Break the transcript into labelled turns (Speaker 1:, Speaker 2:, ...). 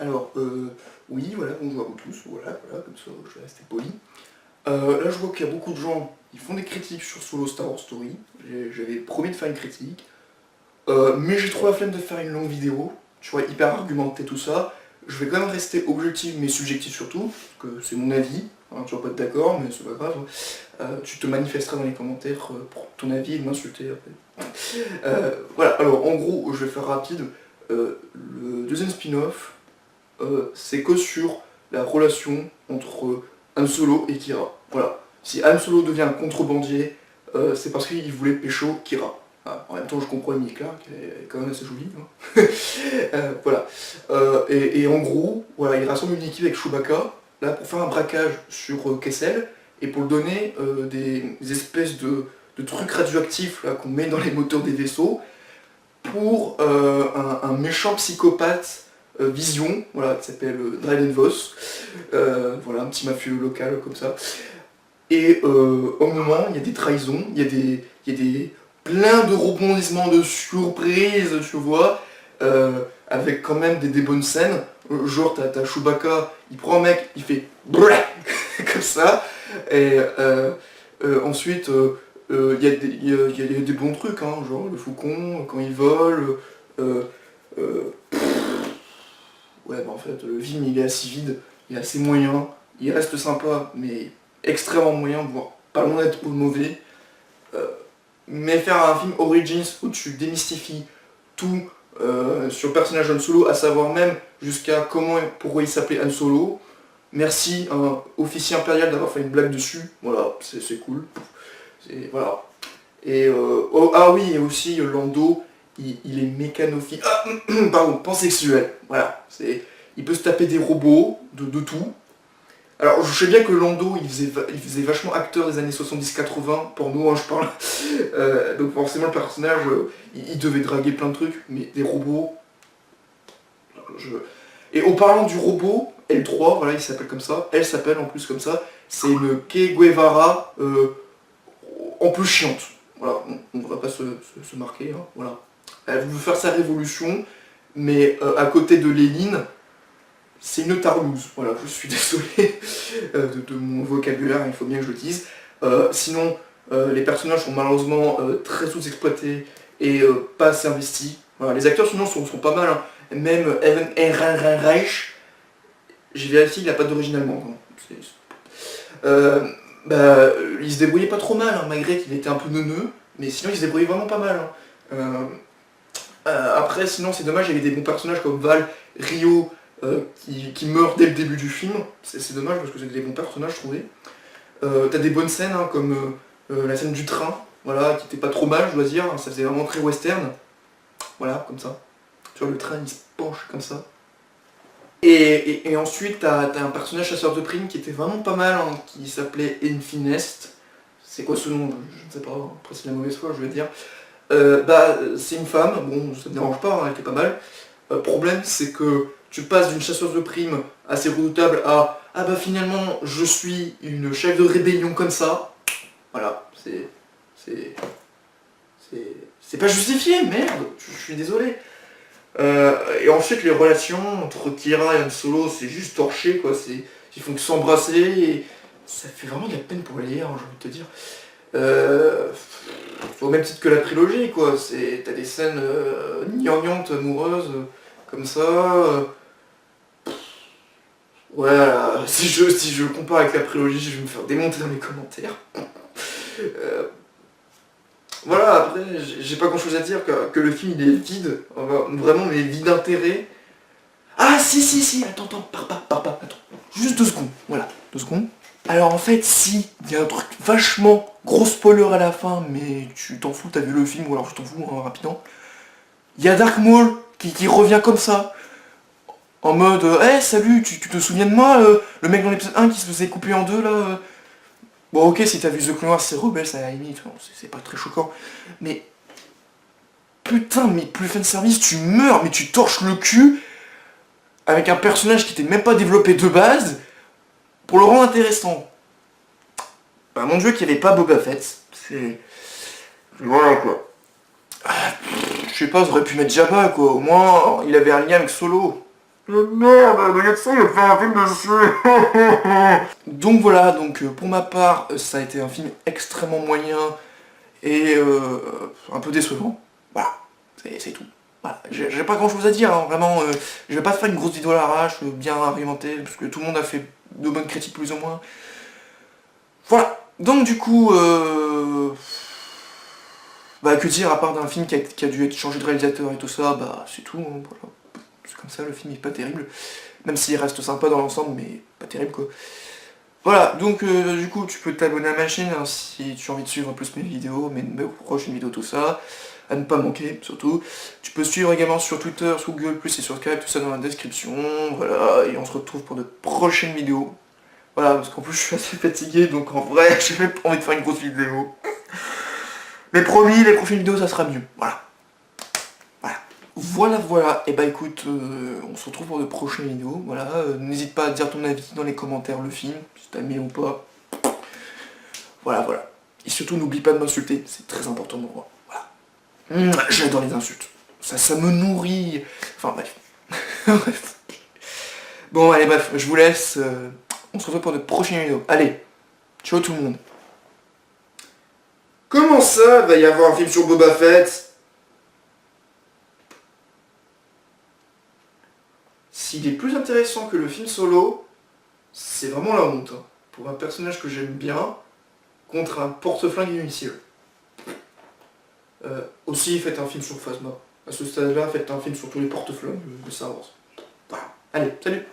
Speaker 1: Alors, oui, voilà, bonjour à vous tous, voilà, comme ça, je vais rester poli. Là, je vois qu'il y a beaucoup de gens, ils font des critiques sur Solo Star Wars Story. J'avais promis de faire une critique. Mais j'ai trop la flemme de faire une longue vidéo, tu vois, hyper argumentée, tout ça. Je vais quand même rester objectif, mais subjectif surtout, parce que c'est mon avis, hein, tu vas pas être d'accord, mais c'est pas grave. Tu te manifesteras dans les commentaires pour ton avis et m'insulter après. Voilà, alors en gros, je vais faire rapide. Le deuxième spin-off, c'est que sur la relation entre Han Solo et Kira. Voilà. Si Han Solo devient un contrebandier, c'est parce qu'il voulait pécho Kira. Ah, en même temps, je comprends Emilie Clarke, elle est quand même assez jolie. Hein. Voilà. Et en gros, voilà, il rassemble une équipe avec Chewbacca, là, pour faire un braquage sur Kessel, et pour le donner des espèces de trucs radioactifs là, qu'on met dans les moteurs des vaisseaux, pour un méchant psychopathe Vision, voilà, qui s'appelle Dryden Voss, voilà, un petit mafieux local comme ça. Et au moment, il y a des trahisons, il y a des plein de rebondissements de surprises, tu vois, avec quand même des bonnes scènes. Genre, t'as Chewbacca, il prend un mec, il fait brrr comme ça, et ensuite, il y a des bons trucs, hein, genre le faucon, quand il vole, euh, euh, ouais, bah en fait, le film il est assez vide, il est assez moyen, il reste sympa, mais extrêmement moyen, voire pas loin d'être mauvais. Euh, mais faire un film Origins où tu démystifies tout sur le personnage Han Solo, à savoir même jusqu'à pourquoi il s'appelait Han Solo. Merci officier impérial d'avoir fait une blague dessus, voilà, c'est cool. Voilà. Et ah oui, et aussi Lando, il est mécanophile. Ah, pardon, pansexuel. Voilà. Il peut se taper des robots, de tout. Alors je sais bien que Lando il faisait vachement acteur des années 70-80, porno hein, je parle. Donc forcément le personnage il devait draguer plein de trucs, mais des robots. je- Et en parlant du robot, L3, voilà il s'appelle comme ça, elle s'appelle en plus comme ça, c'est une Che Guevara en plus chiante. Voilà, on va pas se marquer, hein, voilà. Elle veut faire sa révolution, mais à côté de Lénine, c'est une tarlouse. Voilà, je suis désolé de mon vocabulaire, il faut bien que je le dise. Sinon, les personnages sont malheureusement très sous-exploités et pas assez investis. Voilà, les acteurs sinon sont pas mal, hein. Même Evan Reich, j'ai vérifié, il n'a pas d'origine allemande. Hein. Euh, bah, il se débrouillait pas trop mal, hein, malgré qu'il était un peu neuneux, mais sinon il se débrouillait vraiment pas mal. Hein. Après, sinon c'est dommage, il y avait des bons personnages comme Val, Rio, qui meurent dès le début du film. C'est dommage parce que c'est des bons personnages, je trouvais. T'as des bonnes scènes, hein, comme la scène du train, voilà, qui était pas trop mal, je dois dire, ça faisait vraiment très western. Voilà, comme ça. Tu vois, le train il se penche comme ça. Et ensuite, t'as un personnage chasseur de primes qui était vraiment pas mal, hein, qui s'appelait Infinest. C'est quoi ce nom? Je ne sais pas, après c'est la mauvaise foi, je veux dire. Bah, c'est une femme, bon, ça me dérange pas, hein, elle était pas mal. Problème, c'est que tu passes d'une chasseuse de primes assez redoutable à ah bah finalement, je suis une chef de rébellion comme ça. Voilà, c'est. C'est pas justifié, merde, je suis désolé. Et ensuite, les relations entre Kira et Han Solo, c'est juste torché, quoi. Ils font que s'embrasser, et ça fait vraiment de la peine pour les hein, j'ai envie de te dire. Au même titre que la trilogie, quoi. T'as des scènes gnangnantes, amoureuses, comme ça. Voilà, si je compare avec la trilogie, je vais me faire démonter dans les commentaires. Euh, voilà, après, j'ai pas grand chose à dire, que le film il est vide, vraiment, mais vide d'intérêt. Ah si, attends, pars pas, attends. Juste 2 secondes, voilà, 2 secondes. Alors en fait, si, il y a un truc vachement gros spoiler à la fin, mais tu t'en fous, t'as vu le film, ou alors je t'en fous, hein, rapidement. Il y a Dark Maul qui revient comme ça, en mode hey, salut, tu te souviens de moi, le mec dans l'épisode 1 qui se faisait couper en deux là Bon, ok, si t'as vu The Clone Wars, c'est rebelle, ça à la limite, c'est pas très choquant. Mais putain, mais plus fan service, tu meurs, mais tu torches le cul avec un personnage qui t'est même pas développé de base pour le rendre intéressant. Bah mon dieu qu'il n'y avait pas Boba Fett. C'est. Voilà quoi. Je sais pas, ça aurait pu mettre Jabba quoi, au moins il avait un lien avec Solo.
Speaker 2: Mais merde, le Yatsu il va te faire un film dessus.
Speaker 1: Donc voilà, donc pour ma part, ça a été un film extrêmement moyen et un peu décevant. Voilà, c'est tout. Voilà. J'ai pas grand chose à dire, hein, vraiment, je vais pas faire une grosse vidéo à l'arrache, bien argumentée, parce que tout le monde a fait de bonnes critiques plus ou moins. Voilà, donc du coup, bah que dire à part d'un film qui a dû être changé de réalisateur et tout ça, bah c'est tout, hein, voilà. C'est comme ça, le film est pas terrible, même s'il reste sympa dans l'ensemble, mais pas terrible quoi. Voilà, donc du coup tu peux t'abonner à ma chaîne hein, si tu as envie de suivre plus mes vidéos, mes prochaines vidéos, tout ça, à ne pas manquer surtout. Tu peux suivre également sur Twitter, sur Google+, et sur Skype, tout ça dans la description, voilà, et on se retrouve pour de prochaines vidéos. Voilà, parce qu'en plus je suis assez fatigué, donc en vrai j'ai même pas envie de faire une grosse vidéo. Mais promis, les prochaines vidéos ça sera mieux, voilà. Voilà, et bah écoute, on se retrouve pour de prochaines vidéos, voilà, n'hésite pas à dire ton avis dans les commentaires le film, si t'as aimé ou pas. Voilà. Et surtout n'oublie pas de m'insulter, c'est très important pour moi, voilà. J'adore les insultes, ça me nourrit, enfin bref. Bref. Bon allez bref, je vous laisse, on se retrouve pour de prochaines vidéos. Allez, ciao tout le monde.
Speaker 2: Comment ça, va y avoir un film sur Boba Fett?
Speaker 1: S'il est plus intéressant que le film Solo, c'est vraiment la honte. Hein. Pour un personnage que j'aime bien, contre un porte-flingue inutile. Aussi, faites un film sur Phasma. À ce stade-là, faites un film sur tous les porte-flingues de Star Wars. Voilà. Allez, salut!